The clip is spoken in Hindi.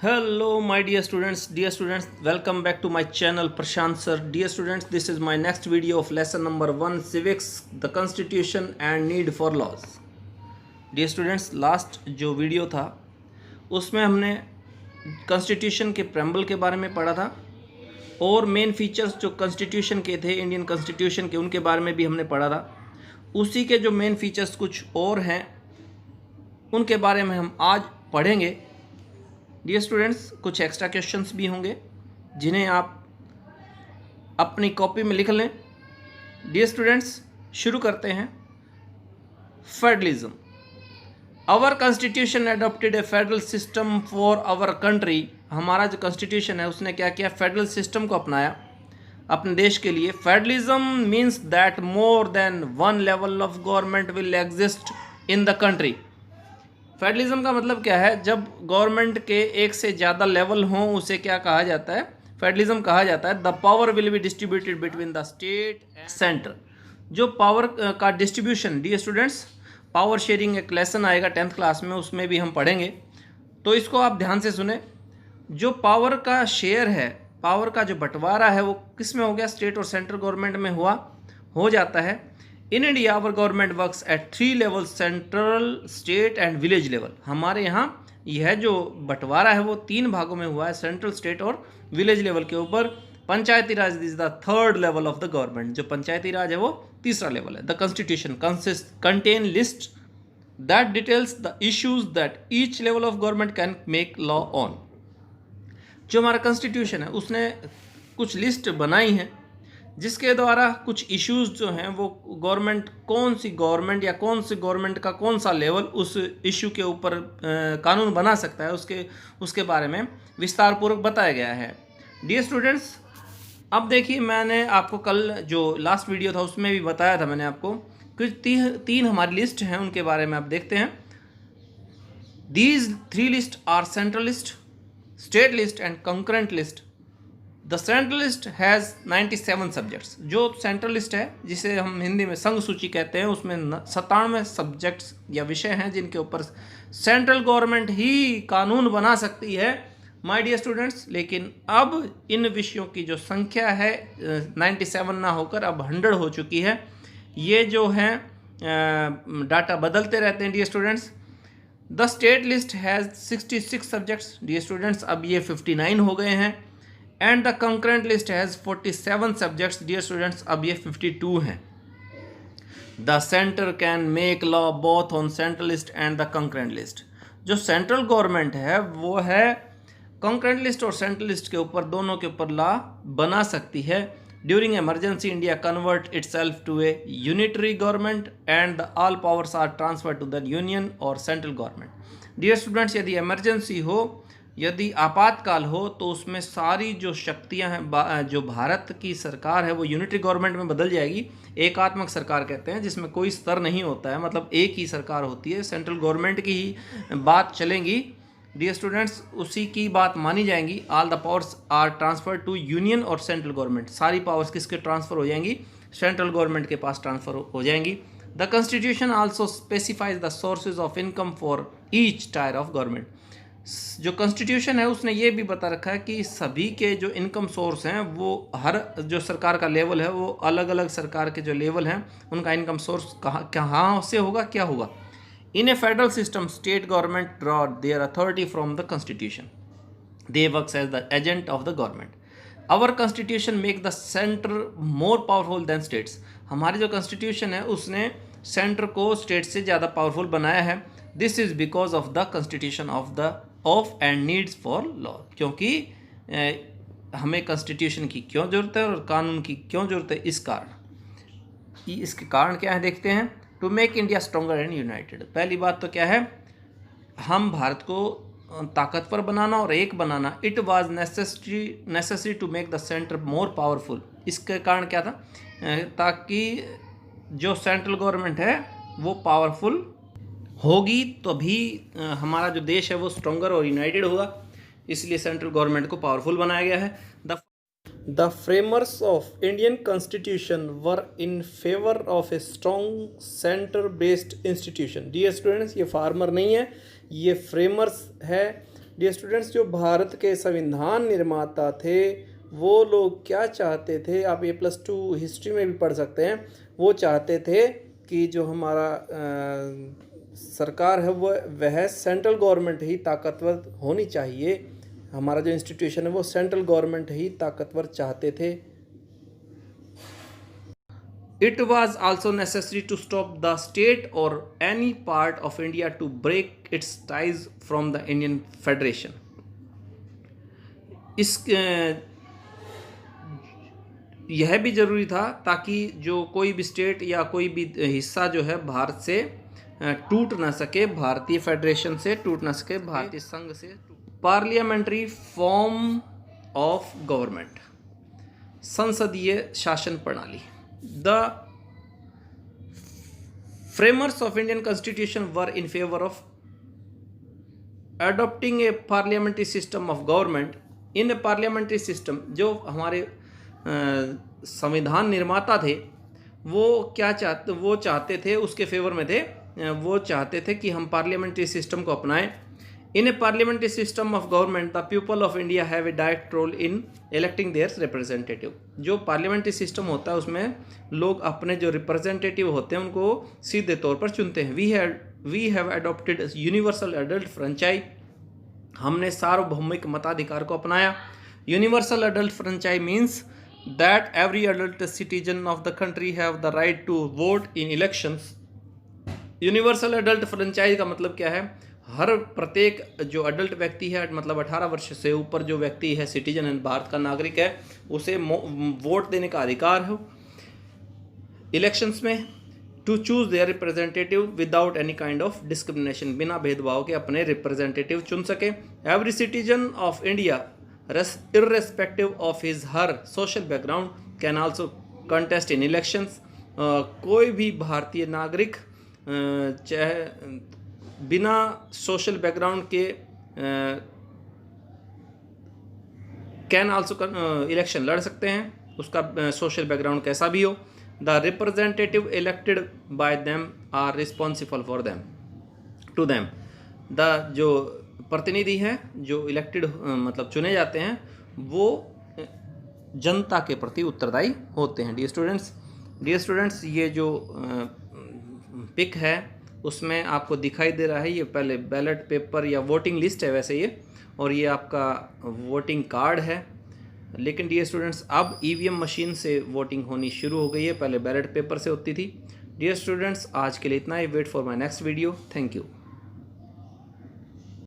Hello, my dear students, welcome back to my channel Prashant sir. Dear students, this is my next video of lesson number 1 Civics, the Constitution and Need for Laws. Dear students, last जो वीडियो था उसमें हमने कॉन्स्टिट्यूशन के प्रेम्बल के बारे में पढ़ा था और मेन फीचर्स जो कॉन्स्टिट्यूशन के थे, इंडियन कॉन्स्टिट्यूशन के, उनके बारे में भी हमने पढ़ा था। उसी के जो मेन फीचर्स कुछ और हैं उनके बारे में हम आज पढ़ेंगे। डियर स्टूडेंट्स, कुछ एक्स्ट्रा क्वेश्चंस भी होंगे जिन्हें आप अपनी कॉपी में लिख लें। डियर स्टूडेंट्स, शुरू करते हैं। Federalism. Our constitution adopted a federal system for our country. हमारा जो कॉन्स्टिट्यूशन है उसने क्या किया? फेडरल सिस्टम को अपनाया अपने देश के लिए। Federalism means that more than one level of government will exist in the country. Federalism का मतलब क्या है? जब गवर्नमेंट के एक से ज़्यादा लेवल हों उसे क्या कहा जाता है? फेडरलिज्म कहा जाता है। The power will be distributed between the state and centre. जो पावर का distribution, dear students, power sharing एक लेसन आएगा 10th क्लास में, उसमें भी हम पढ़ेंगे, तो इसको आप ध्यान से सुने। जो पावर का शेयर है, पावर का जो बंटवारा है, वो किस में हो गया? स्टेट और सेंट्रल गवर्नमेंट में हो जाता है। In India our government works at 3 level, central, state and village level. हमारे यहाँ यह जो बंटवारा है वो 3 भागों में हुआ है, सेंट्रल, स्टेट और विलेज लेवल के ऊपर। Panchayati Raj is the 3rd level of the government. जो पंचायती राज है वो 3रा लेवल है। The constitution contain list that details the issues that each level of government can make law on. जो हमारा कॉन्स्टिट्यूशन है उसने कुछ लिस्ट बनाई है जिसके द्वारा कुछ इश्यूज जो हैं वो गवर्नमेंट, कौन सी गवर्नमेंट या कौन सी गवर्नमेंट का कौन सा लेवल उस इशू के ऊपर कानून बना सकता है, उसके बारे में विस्तार पूर्वक बताया गया है। डियर स्टूडेंट्स, अब देखिए, मैंने आपको कल जो लास्ट वीडियो था उसमें भी बताया था मैंने आपको कि तीन हमारी लिस्ट हैं, उनके बारे में आप देखते हैं। These 3 list are central list, state list and concurrent list. The central list has 97 subjects. जो सेंट्रल लिस्ट है, जिसे हम हिंदी में संघ सूची कहते हैं, उसमें 97 सब्जेक्ट्स या विषय हैं जिनके ऊपर सेंट्रल गवर्नमेंट ही कानून बना सकती है, माय डियर स्टूडेंट्स। लेकिन अब इन विषयों की जो संख्या है 97 ना होकर अब 100 हो चुकी है। ये जो हैं डाटा बदलते रहते हैं, dear students. The state list has 66 subjects, dear students, अब ये 59 हो गए हैं। And the concurrent list has 47 subjects, dear students, अब ये 52 हैं। The centre can make law both on central list and the concurrent list. जो सेंट्रल गवर्नमेंट है वो है कंकरेंट लिस्ट और सेंट्रल लिस्ट के ऊपर, दोनों के ऊपर लॉ बना सकती है। During emergency India convert itself to a unitary government and the all powers are transfer to the union और सेंट्रल गवर्नमेंट। डियर स्टूडेंट्स, यदि इमरजेंसी हो, यदि आपातकाल हो, तो उसमें सारी जो शक्तियां हैं, जो भारत की सरकार है वो यूनिटरी गवर्नमेंट में बदल जाएगी। एकात्मक सरकार कहते हैं, जिसमें कोई स्तर नहीं होता है, मतलब एक ही सरकार होती है, सेंट्रल गवर्नमेंट की ही बात चलेंगी। डियर स्टूडेंट्स, उसी की बात मानी जाएंगी। All the powers are transfer to union और सेंट्रल गवर्नमेंट। सारी पावर्स किसके ट्रांसफर हो जाएंगी? सेंट्रल गवर्नमेंट के पास ट्रांसफर हो जाएंगी। The constitution also specifies the sources of income for each tier of government. जो कॉन्स्टिट्यूशन है उसने ये भी बता रखा है कि सभी के जो इनकम सोर्स हैं वो हर जो सरकार का लेवल है वो अलग अलग सरकार के जो लेवल हैं उनका इनकम सोर्स कहाँ से होगा, क्या होगा। In a federal system state government draw their authority from the constitution. They works as the agent of the government. Our constitution make the centre more powerful than states. हमारी जो कॉन्स्टिट्यूशन है उसने सेंटर को स्टेट से ज़्यादा पावरफुल बनाया है। This is because of the constitution of and needs for law. क्योंकि हमें कॉन्स्टिट्यूशन की क्यों ज़रूरत है और कानून की क्यों ज़रूरत है, इस कारण। इसके कारण क्या है देखते हैं। To make India stronger and united. पहली बात तो क्या है? हम भारत को ताकतवर बनाना और एक बनाना। It was necessary to make the centre more powerful. इसके कारण क्या था? ताकि जो सेंट्रल गवर्नमेंट है वो पावरफुल होगी तभी हमारा जो देश है वो स्ट्रॉन्गर और यूनाइटेड होगा। इसलिए सेंट्रल गवर्नमेंट को पावरफुल बनाया गया है। The framers of Indian constitution were in favour of a strong centre based institution. Dear students, ये फार्मर नहीं है, ये फ्रेमर्स है डियर स्टूडेंट्स, जो भारत के संविधान निर्माता थे वो लोग क्या चाहते थे, आप ये +2 हिस्ट्री में भी पढ़ सकते हैं। वो चाहते थे कि जो हमारा सरकार है वह सेंट्रल गवर्नमेंट ही ताकतवर होनी चाहिए। हमारा जो इंस्टीट्यूशन है वो सेंट्रल गवर्नमेंट ही ताकतवर चाहते थे। It was also necessary to stop the state or any part of India to break its ties from the Indian Federation. यह भी ज़रूरी था ताकि जो कोई भी स्टेट या कोई भी हिस्सा जो है भारत से टूट ना सके, भारतीय फेडरेशन से टूट ना सके, भारतीय संघ से। पार्लियामेंट्री फॉर्म ऑफ गवर्नमेंट, संसदीय शासन प्रणाली। The framers of Indian Constitution were in favor of adopting a parliamentary system of government. In a parliamentary system, जो हमारे संविधान निर्माता थे वो चाहते थे, उसके फेवर में थे। वो चाहते थे कि हम पार्लियामेंट्री सिस्टम को अपनाएं। In a parliamentary system of government, the people of India have a direct role in electing their representative. जो पार्लियामेंट्री सिस्टम होता है उसमें लोग अपने जो रिप्रेजेंटेटिव होते हैं उनको सीधे तौर पर चुनते हैं। We have adopted universal adult franchise. हमने सार्वभौमिक मताधिकार को अपनाया। Universal adult franchise means that every adult citizen of the country have the right to vote in elections. Universal adult franchise का मतलब क्या है? हर प्रत्येक जो अडल्ट व्यक्ति है, मतलब 18 वर्ष से ऊपर जो व्यक्ति है, सिटीजन है, भारत का नागरिक है, उसे वोट देने का अधिकार हो इलेक्शंस में, to choose their representative without any kind of discrimination, बिना भेदभाव के अपने रिप्रेजेंटेटिव चुन सके। Every citizen of India irrespective of his her social background can also contest in elections. कोई भी भारतीय नागरिक चाहे बिना सोशल बैकग्राउंड के कैन आल्सो इलेक्शन लड़ सकते हैं, उसका सोशल बैकग्राउंड कैसा भी हो। The representative elected by them are responsible for them to them. The जो प्रतिनिधि हैं जो इलेक्टेड मतलब चुने जाते हैं वो जनता के प्रति उत्तरदायी होते हैं। डियर स्टूडेंट्स, ये जो पिक है उसमें आपको दिखाई दे रहा है, ये पहले बैलेट पेपर या वोटिंग लिस्ट है वैसे ये, और ये आपका वोटिंग कार्ड है। लेकिन डियर स्टूडेंट्स, अब ईवीएम मशीन से वोटिंग होनी शुरू हो गई है, पहले बैलेट पेपर से होती थी। डियर स्टूडेंट्स, आज के लिए इतना ही। Wait for my next video. Thank you.